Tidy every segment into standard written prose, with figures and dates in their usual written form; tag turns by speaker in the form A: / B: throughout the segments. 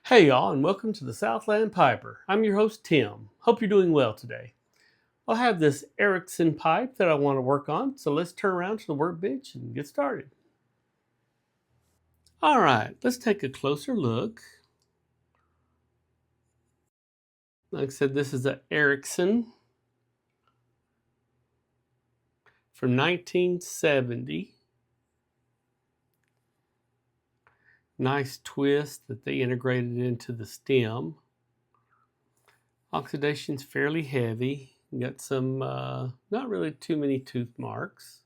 A: Hey y'all, and welcome to the Southland Piper. I'm your host Tim. Hope you're doing well today. I'll have this Erickson pipe that I want to work on, so let's turn around to the workbench and get started. All right, let's take a closer look. Like I said, this is an Erickson from 1970. Nice twist that they integrated into the stem. Oxidation's fairly heavy. Got some, not really too many tooth marks.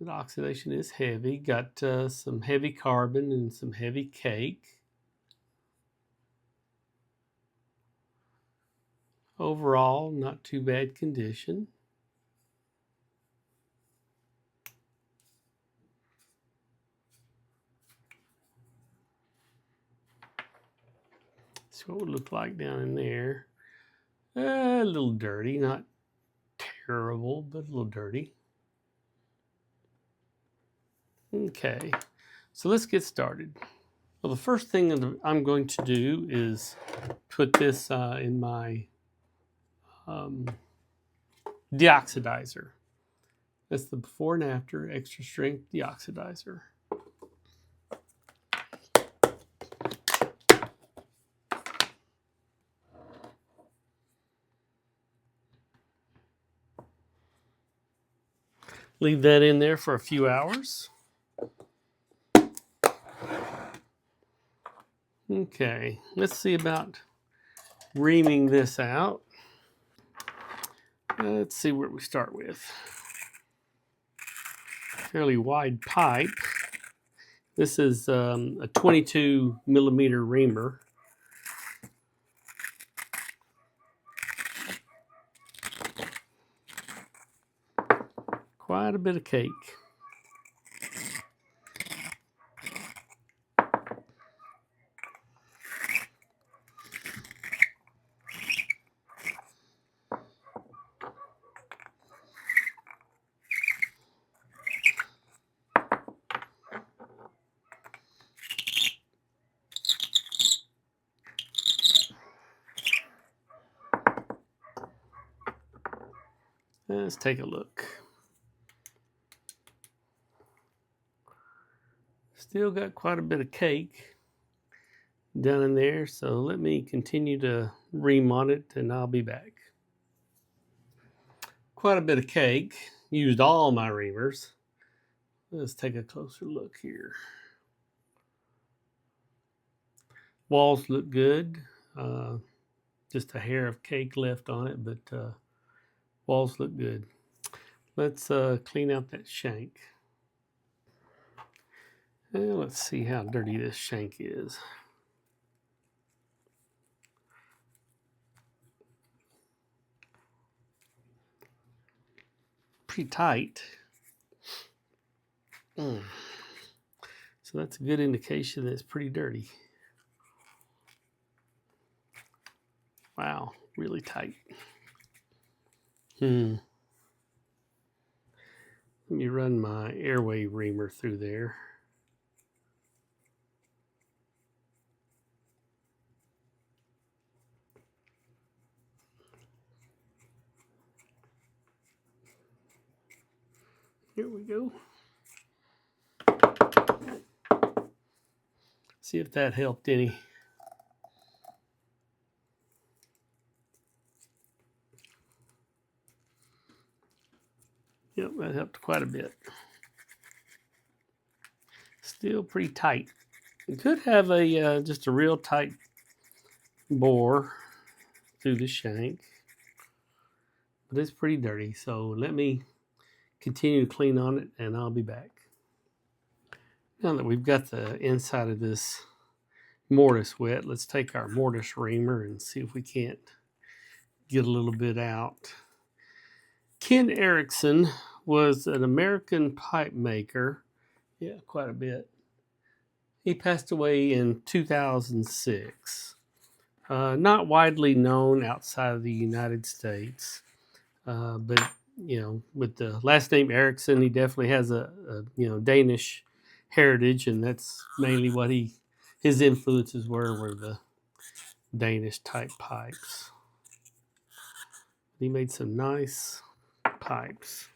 A: The oxidation is heavy. Got some heavy carbon and some heavy cake. Overall, not too bad condition. See what it would look like down in there. A little dirty, not terrible, but a little dirty. Okay, so let's get started. Well, the first thing that I'm going to do is put this in my deoxidizer. That's the before and after extra strength deoxidizer. Leave that in there for a few hours. Okay, let's see about reaming this out. Let's see where we start with. Fairly wide pipe. This is a 22 millimeter reamer. Quite a bit of cake. Let's take a look. Still got quite a bit of cake down in there, so let me continue to ream on it and I'll be back. Quite a bit of cake. Used all my reamers. Let's take a closer look here. Walls look good. Just a hair of cake left on it, but walls look good. Let's clean out that shank. And let's see how dirty this shank is. Pretty tight. So that's a good indication that it's pretty dirty. Wow, really tight. Let me run my airway reamer through there. Here we go. See if that helped any. Yep, that helped quite a bit. Still pretty tight. You could have a just a real tight bore through the shank, but it's pretty dirty. So let me continue to clean on it and I'll be back. Now that we've got the inside of this mortise wet, let's take our mortise reamer and see if we can't get a little bit out. Ken Erickson was an American pipe maker. Yeah, quite a bit. He passed away in 2006. Not widely known outside of the United States, but with the last name Erickson, he definitely has a Danish heritage, and that's mainly what he his influences were the Danish type pipes. He made some nice pipes.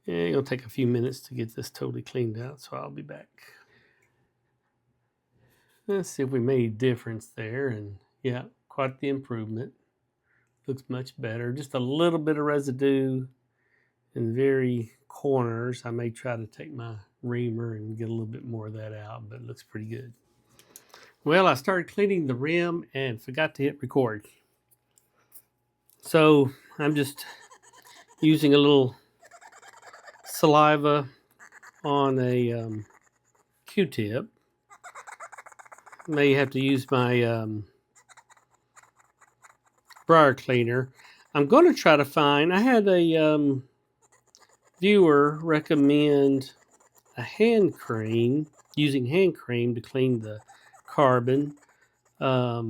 A: Yeah, it'll take a few minutes to get this totally cleaned out, so I'll be back. Let's see if we made a difference there, and yeah, quite the improvement. Looks much better. Just a little bit of residue in the very corners. I may try to take my reamer and get a little bit more of that out, but it looks pretty good. Well, I started cleaning the rim and forgot to hit record. So I'm just using a little saliva on a Q-tip. May have to use my briar cleaner. I'm going to try to find, I had a viewer recommend a hand cream, using hand cream to clean the carbon. I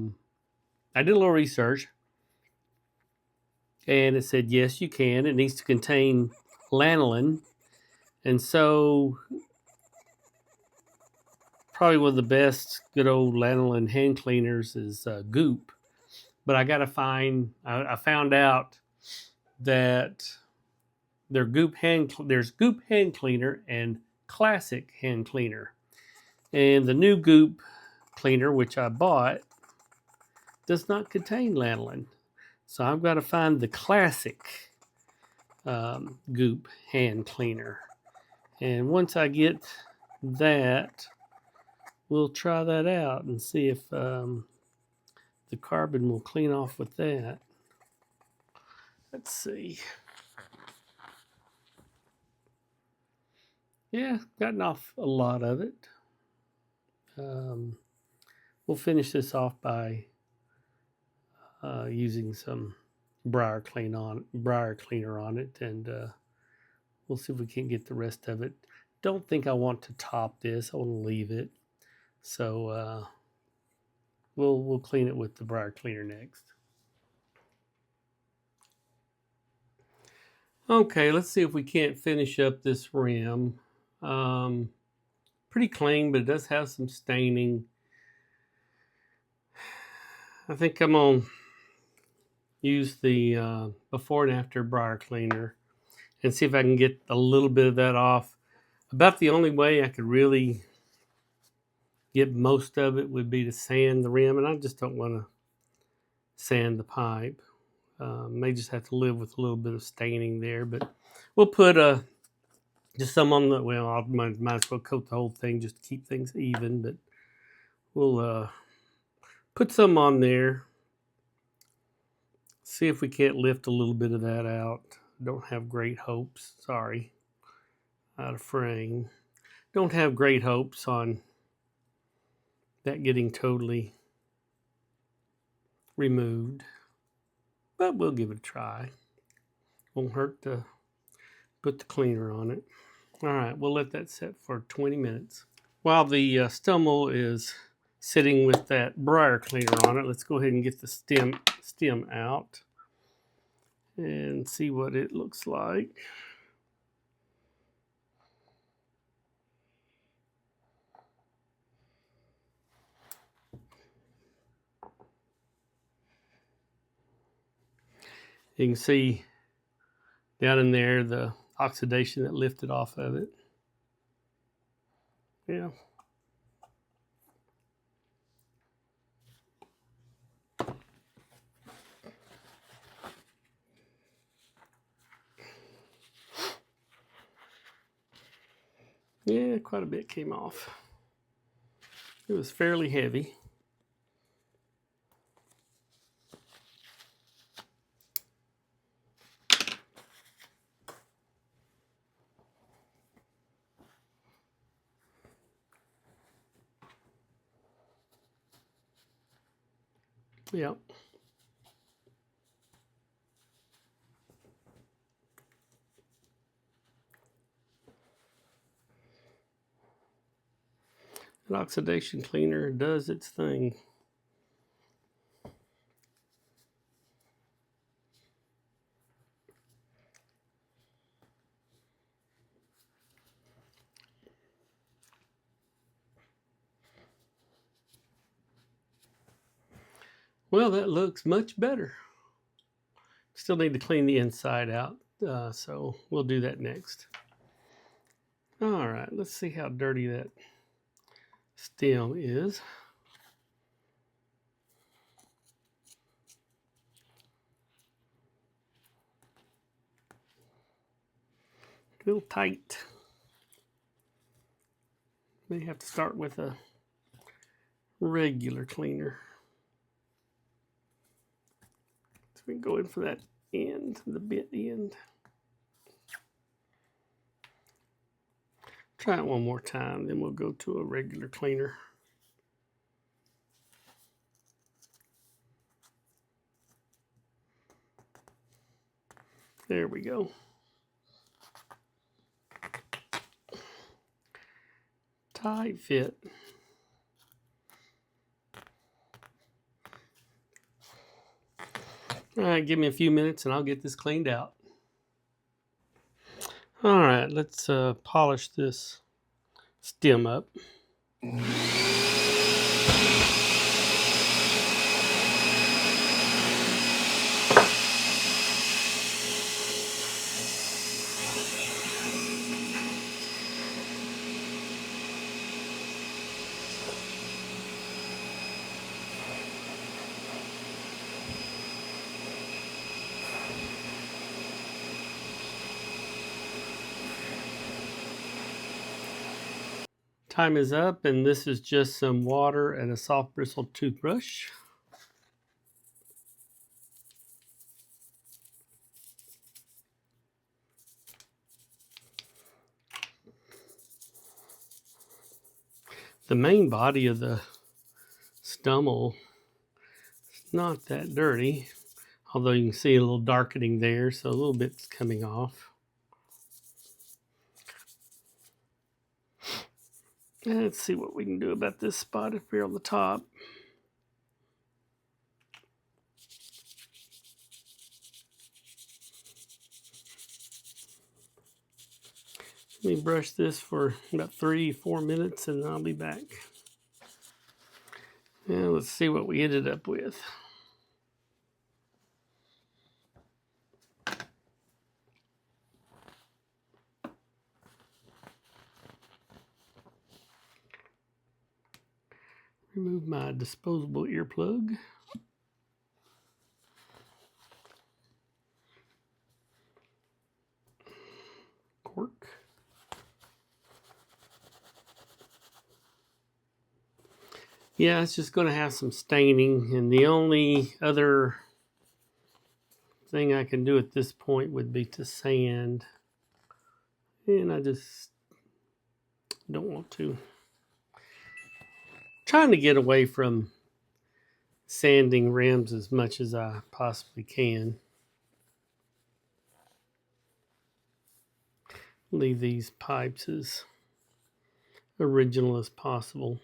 A: did a little research, and it said, yes, you can. It needs to contain lanolin. And so probably one of the best good old lanolin hand cleaners is Goop. But I got to find, I found out that there's Goop hand cleaner and classic hand cleaner. And the new Goop cleaner, which I bought, does not contain lanolin. So I've got to find the classic Goop hand cleaner. And once I get that, we'll try that out and see if the carbon will clean off with that. Let's see. Yeah, gotten off a lot of it. We'll finish this off by using some briar cleaner on it, and we'll see if we can get the rest of it. Don't think I want to top this. I want to leave it. So we'll clean it with the briar cleaner next. Okay, let's see if we can't finish up this rim. Pretty clean, but it does have some staining. I think I'm gonna use the before and after briar cleaner and see if I can get a little bit of that off. About the only way I could really get most of it would be to sand the rim, and I just don't want to sand the pipe. May just have to live with a little bit of staining there, but we'll put just some on the, well, I might as well coat the whole thing just to keep things even, but we'll put some on there. See if we can't lift a little bit of that out. Don't have great hopes. Sorry. Out of frame. Don't have great hopes on that getting totally removed. But we'll give it a try. Won't hurt to put the cleaner on it. All right, we'll let that set for 20 minutes. While the stummel is sitting with that briar cleaner on it, let's go ahead and get the stem out and see what it looks like. You can see down in there the oxidation that lifted off of it. Yeah. Yeah, quite a bit came off. It was fairly heavy. Yeah. That oxidation cleaner does its thing. Well, that looks much better. Still need to clean the inside out, so we'll do that next. All right, let's see how dirty that stem is. A little tight. May have to start with a regular cleaner. So we can go in for that end, the bit end. Try it one more time, then we'll go to a regular cleaner. There we go. Tight fit. All right, give me a few minutes and I'll get this cleaned out. All right, let's polish this stem up. Time is up, and this is just some water and a soft bristled toothbrush. The main body of the stummel is not that dirty, although you can see a little darkening there, so a little bit's coming off. Let's see what we can do about this spot up here on the top. Let me brush this for about 3-4 minutes and I'll be back. Now let's see what we ended up with. Remove my disposable earplug. Cork. Yeah, it's just going to have some staining, and the only other thing I can do at this point would be to sand, and I just don't want to. Trying to get away from sanding rims as much as I possibly can. Leave these pipes as original as possible.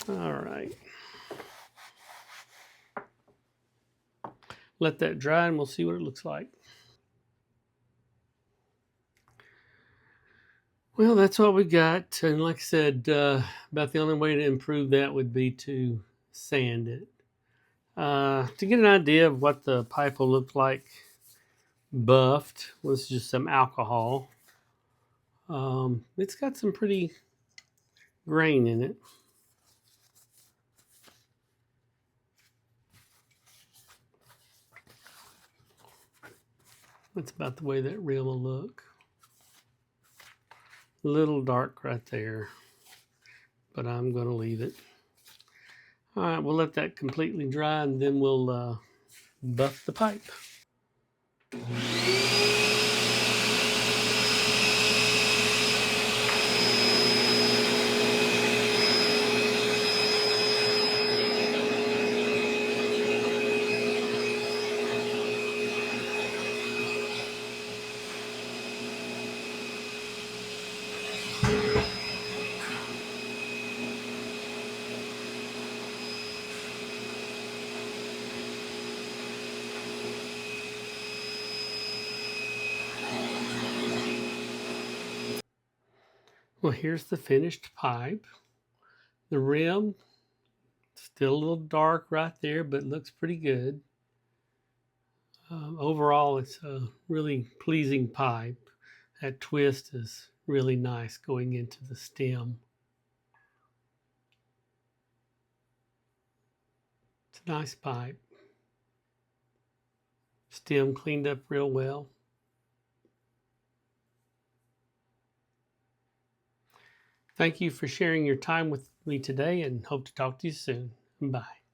A: All right. Let that dry and we'll see what it looks like. Well, that's what we got. And like I said, about the only way to improve that would be to sand it. To get an idea of what the pipe will look like buffed was just some alcohol. It's got some pretty grain in it. That's about the way that rim will look. A little dark right there, but I'm going to leave it. All right, we'll let that completely dry and then we'll buff the pipe. Well, here's the finished pipe. The rim, still a little dark right there, but looks pretty good. Overall, it's a really pleasing pipe. That twist is really nice going into the stem. It's a nice pipe. Stem cleaned up real well. Thank you for sharing your time with me today and hope to talk to you soon. Bye.